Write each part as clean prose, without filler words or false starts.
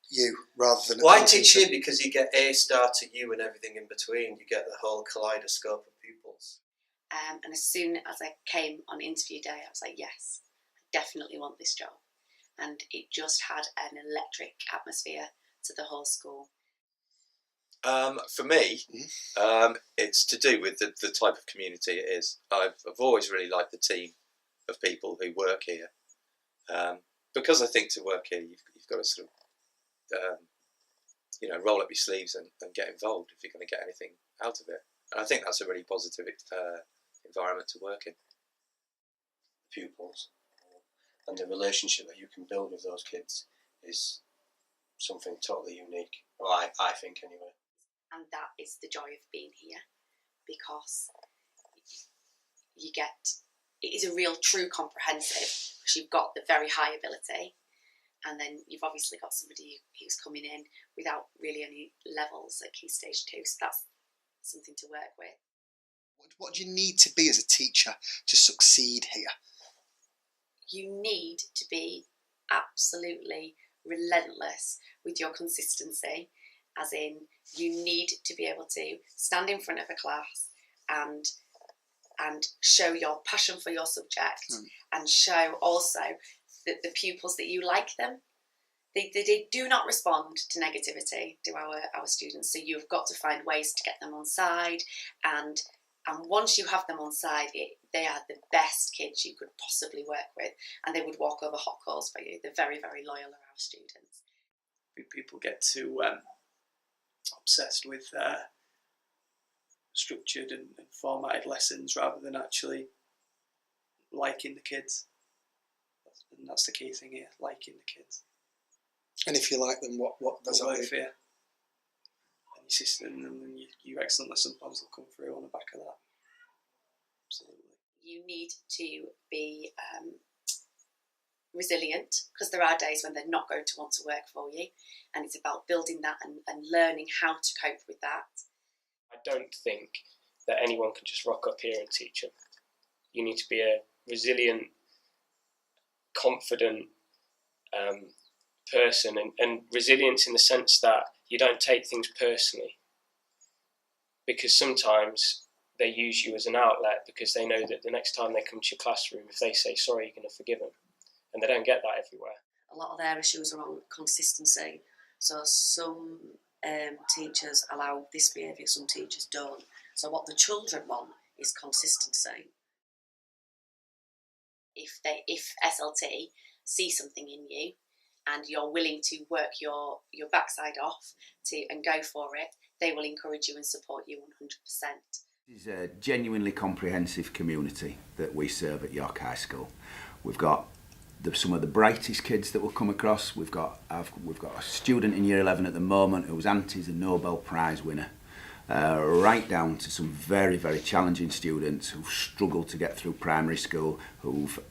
you rather than... Well, I teach here because you get A star to you and everything in between. You get the whole kaleidoscope of pupils. And as soon as I came on interview day, I was like, yes, I definitely want this job. And it just had an electric atmosphere to the whole school. For me, it's to do with the type of community it is. I've always really liked the team of people who work here, because I think to work here you've got to sort of roll up your sleeves and get involved if you're going to get anything out of it. And I think that's a really positive environment to work in. Pupils and the relationship that you can build with those kids is something totally unique. Well, I think anyway. And that is the joy of being here, because it is a real true comprehensive, because you've got the very high ability, and then you've obviously got somebody who's coming in without really any levels at Key Stage 2, so that's something to work with. What do you need to be as a teacher to succeed here? You need to be absolutely relentless with your consistency, as in you need to be able to stand in front of a class and show your passion for your subject, and show also the pupils that you like them. They do not respond to negativity, do our students, so you've got to find ways to get them on side, and once you have them on side, they are the best kids you could possibly work with, and they would walk over hot coals for you. They're very, very loyal, are our students. People get too obsessed with structured and formatted lessons rather than actually liking the kids. And that's the key thing here, liking the kids. And if you like them, what does that mean? And your system and your excellent lesson plans will come through on the back of that. Absolutely. You need to be resilient, because there are days when they're not going to want to work for you, and it's about building that and learning how to cope with that. I don't think that anyone can just rock up here and teach them. You need to be a resilient, confident person, and resilience in the sense that you don't take things personally, because sometimes they use you as an outlet because they know that the next time they come to your classroom, if they say sorry, you're going to forgive them, and they don't get that everywhere. A lot of their issues are on consistency, so some teachers allow this behaviour, some teachers don't. So what the children want is consistency. If SLT see something in you and you're willing to work your backside off and go for it, they will encourage you and support you 100%. This is a genuinely comprehensive community that we serve at York High School. We've got some of the brightest kids that we'll come across. We've got a student in Year 11 at the moment whose auntie's a Nobel Prize winner, right down to some very, very challenging students who've struggled to get through primary school, who've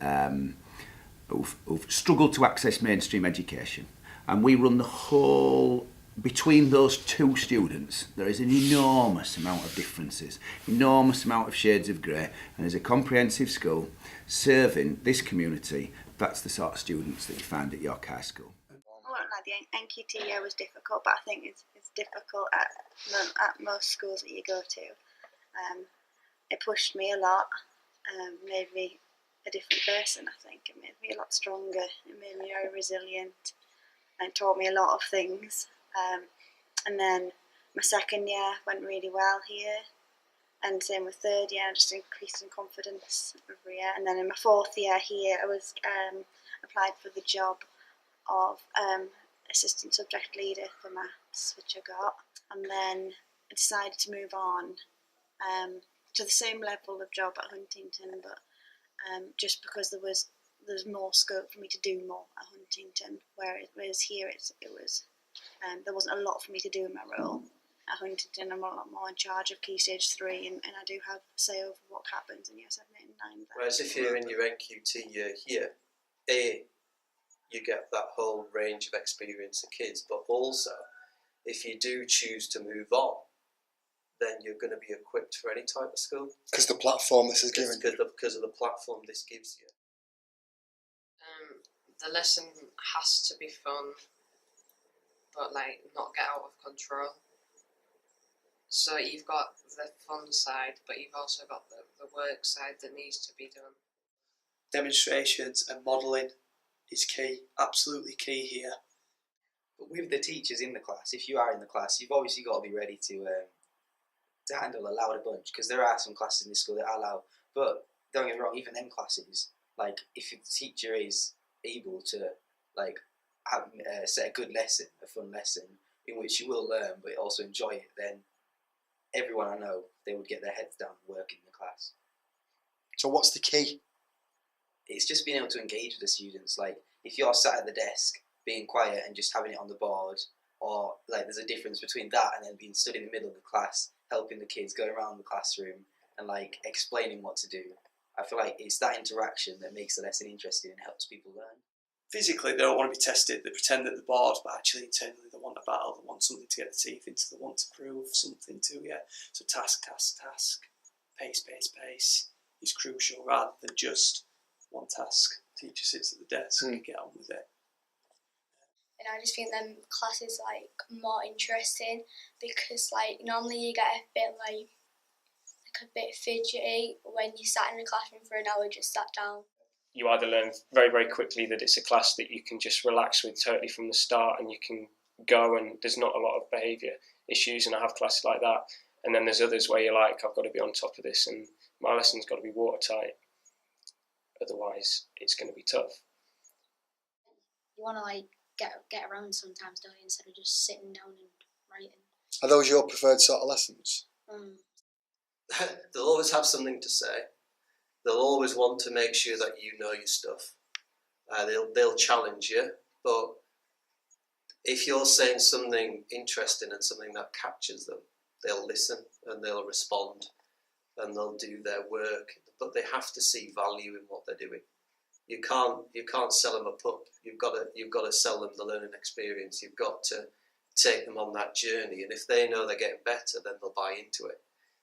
struggled to access mainstream education. And we run the whole... Between those two students, there is an enormous amount of differences, enormous amount of shades of grey, and as a comprehensive school serving this community, that's the sort of students that you find at York High School. I won't lie, the NQT year was difficult, but I think it's difficult at most schools that you go to. It pushed me a lot, made me a different person, I think. It made me a lot stronger, it made me very resilient, and taught me a lot of things. And then my second year went really well here, and same with third year, I just increased in confidence every year. And then in my fourth year here, I was applied for the job of assistant subject leader for maths, which I got. And then I decided to move on to the same level of job at Huntington, but just because there's more scope for me to do more at Huntington, whereas here it was. There wasn't a lot for me to do in my role. At Huntington, I'm a lot more in charge of Key Stage 3, and I do have say over what happens in Year 7, 8 and 9. Whereas if you're in your NQT year here, you get that whole range of experience of kids, but also, if you do choose to move on, then you're going to be equipped for any type of school. Because the platform this is given. Because of the platform this gives you. The lesson has to be fun, but like not get out of control. So you've got the fun side, but you've also got the work side that needs to be done. Demonstrations and modelling is key, absolutely key here. But with the teachers in the class, if you are in the class, you've obviously got to be ready to handle a louder bunch, because there are some classes in this school that are loud. But don't get me wrong, even them classes, like if the teacher is able to like have, set a good lesson, a fun lesson in which you will learn but also enjoy it, then everyone I know, they would get their heads down and work in the class. So what's the key? It's just being able to engage with the students. Like if you're sat at the desk being quiet and just having it on the board, or like there's a difference between that and then being stood in the middle of the class helping the kids go around the classroom and like explaining what to do. I feel like it's that interaction that makes the lesson interesting and helps people learn. Physically, they don't want to be tested. They pretend that they're bored, but actually internally they want a battle. They want something to get the teeth into. They want to prove something to you. So task, pace is crucial rather than just one task. Teacher sits at the desk and get on with it. And I just think them classes like more interesting because like normally you get a bit like a bit fidgety when you sat in the classroom for an hour just sat down. You either learn very, very quickly that it's a class that you can just relax with totally from the start and you can go and there's not a lot of behaviour issues, and I have classes like that. And then there's others where you're like, I've got to be on top of this and my lesson's got to be watertight. Otherwise, it's going to be tough. You want to like get around sometimes, don't you, instead of just sitting down and writing. Are those your preferred sort of lessons? They'll always have something to say. They'll always want to make sure that you know your stuff. They'll challenge you, but if you're saying something interesting and something that captures them, they'll listen and they'll respond and they'll do their work. But they have to see value in what they're doing. You can't sell them a pup. You've got to sell them the learning experience. You've got to take them on that journey. And if they know they're getting better, then they'll buy into it.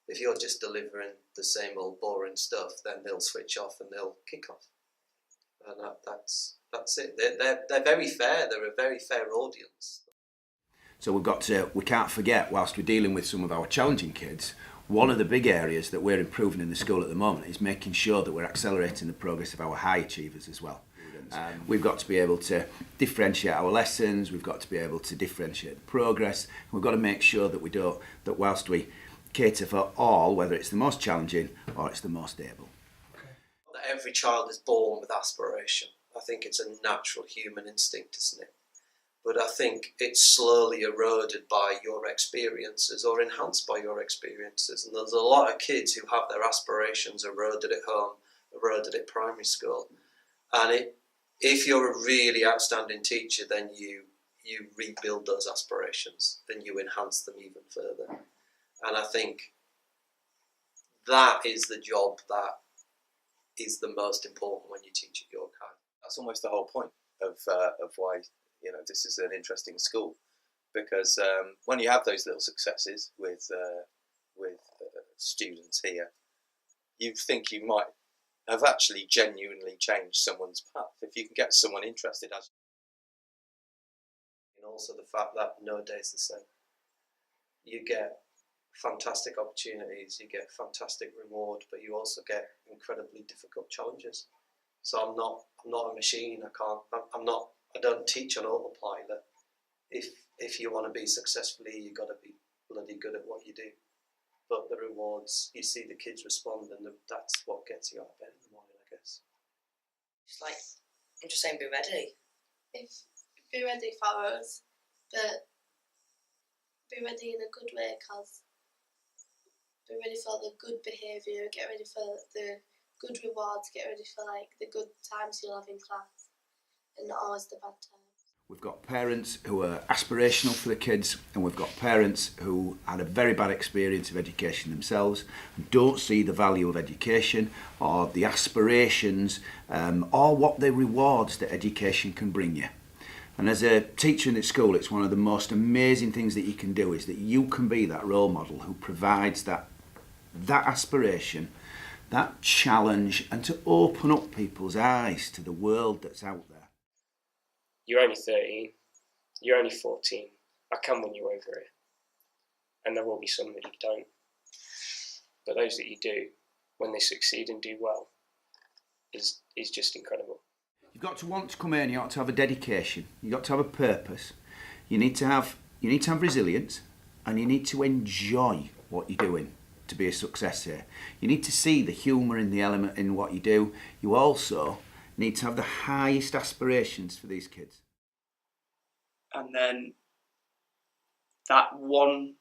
If you're just delivering the same old boring stuff, then they'll switch off and they'll kick off. And that's it. They're very fair. They're a very fair audience. So we can't forget, whilst we're dealing with some of our challenging kids, one of the big areas that we're improving in the school at the moment is making sure that we're accelerating the progress of our high achievers as well. We've got to be able to differentiate our lessons, we've got to be able to differentiate the progress, we've got to make sure that whilst we cater for all, whether it's the most challenging or it's the most able. That every child is born with aspiration. I think it's a natural human instinct, isn't it? But I think it's slowly eroded by your experiences or enhanced by your experiences. And there's a lot of kids who have their aspirations eroded at home, eroded at primary school. And if you're a really outstanding teacher, then you rebuild those aspirations and you enhance them even further. And I think that is the job that is the most important when you teach at York High. That's almost the whole point of why this is an interesting school, because when you have those little successes with students here, you think you might have actually genuinely changed someone's path if you can get someone interested. And also the fact that no day is the same. You get fantastic opportunities, you get fantastic reward, but you also get incredibly difficult challenges. So I'm not a machine. I don't teach on autopilot. If you want to be successfully, you've got to be bloody good at what you do. But the rewards, you see the kids respond, and that's what gets you out of bed in the morning, I guess. It's like, I'm just saying, be ready. Be ready for us, but be ready in a good way, because be ready for the good behaviour, get ready for the good rewards, get ready for like the good times you'll have in class, and not always the bad times. We've got parents who are aspirational for the kids, and we've got parents who had a very bad experience of education themselves, and don't see the value of education or the aspirations or what the rewards that education can bring you. And as a teacher in this school, it's one of the most amazing things that you can do, is that you can be that role model who provides that aspiration, that challenge, and to open up people's eyes to the world that's out there. You're only 13, you're only 14, I can win you over here. And there will be some that you don't. But those that you do, when they succeed and do well, is just incredible. You've got to want to come here, and you got to have a dedication. You've got to have a purpose. You need to have resilience, and you need to enjoy what you're doing to be a success here. You need to see the humour in the element in what you do. You also need to have the highest aspirations for these kids. And then that one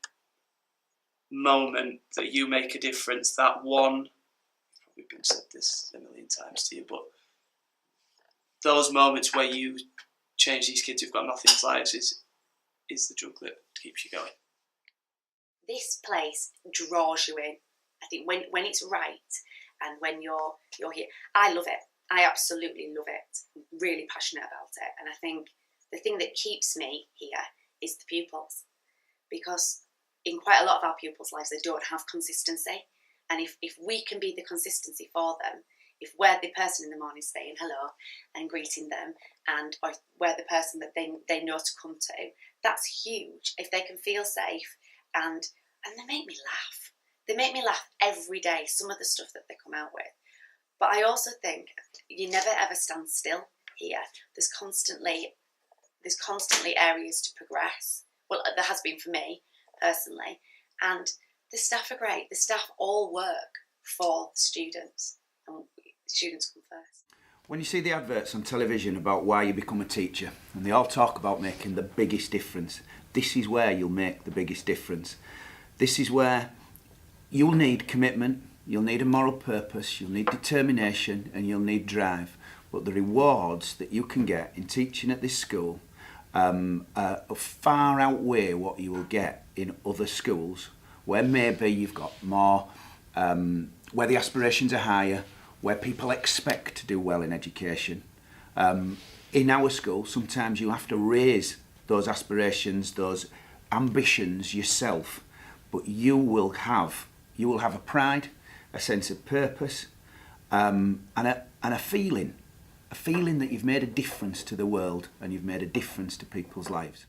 moment that you make a difference, that one, we've been said this a million times to you, but those moments where you change these kids who've got nothing's lives is the drug that keeps you going. This place draws you in. I think when it's right and when you're here, I love it. I absolutely love it. I'm really passionate about it. And I think the thing that keeps me here is the pupils. Because in quite a lot of our pupils' lives, they don't have consistency. And if we can be the consistency for them, if we're the person in the morning saying hello and greeting them, and or we're the person that they know to come to, that's huge. If they can feel safe, and they make me laugh. They make me laugh every day, some of the stuff that they come out with. But I also think you never ever stand still here. There's constantly areas to progress. Well, there has been for me personally. And the staff are great. The staff all work for the students, and students come first. When you see the adverts on television about why you become a teacher, and they all talk about making the biggest difference, this is where you'll make the biggest difference. This is where you'll need commitment, you'll need a moral purpose, you'll need determination, and you'll need drive. But the rewards that you can get in teaching at this school far outweigh what you will get in other schools, where maybe you've got more, where the aspirations are higher, where people expect to do well in education. In our school, sometimes you have to raise those aspirations, those ambitions yourself, but you will have a pride, a sense of purpose, and a feeling that you've made a difference to the world and you've made a difference to people's lives.